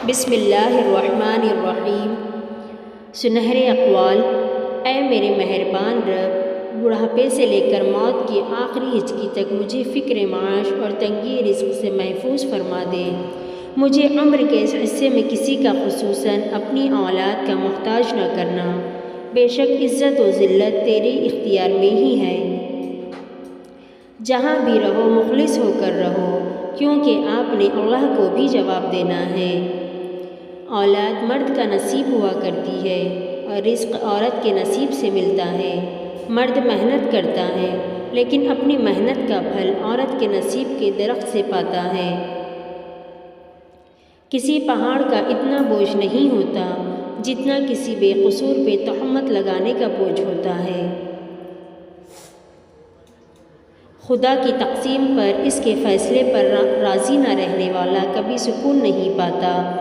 بسم اللہ الرحمن الرحیم۔ سنہرے اقوال۔ اے میرے مہربان رب، بڑھاپے سے لے کر موت کی آخری ہچکی تک مجھے فکر معاش اور تنگی رزق سے محفوظ فرما دے۔ مجھے عمر کے اس حصے میں کسی کا خصوصاً اپنی اولاد کا محتاج نہ کرنا۔ بے شک عزت و ذلت تیرے اختیار میں ہی ہے۔ جہاں بھی رہو مخلص ہو کر رہو، کیونکہ آپ نے اللہ کو بھی جواب دینا ہے۔ اولاد مرد کا نصیب ہوا کرتی ہے اور رزق عورت کے نصیب سے ملتا ہے۔ مرد محنت کرتا ہے لیکن اپنی محنت کا پھل عورت کے نصیب کے درخت سے پاتا ہے۔ کسی پہاڑ کا اتنا بوجھ نہیں ہوتا جتنا کسی بے قصور پہ تہمت لگانے کا بوجھ ہوتا ہے۔ خدا کی تقسیم پر، اس کے فیصلے پر راضی نہ رہنے والا کبھی سکون نہیں پاتا۔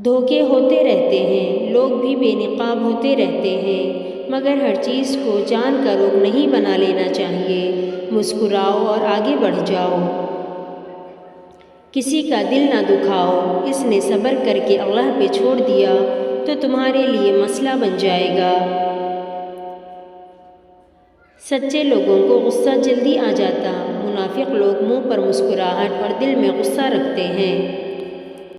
دھوکے ہوتے رہتے ہیں، لوگ بھی بے نقاب ہوتے رہتے ہیں، مگر ہر چیز کو جان کا روگ نہیں بنا لینا چاہیے۔ مسکراؤ اور آگے بڑھ جاؤ۔ کسی کا دل نہ دکھاؤ۔ اس نے صبر کر کے اللہ پہ چھوڑ دیا تو تمہارے لیے مسئلہ بن جائے گا۔ سچے لوگوں کو غصہ جلدی آ جاتا، منافق لوگ منہ پر مسکراہٹ اور دل میں غصہ رکھتے ہیں۔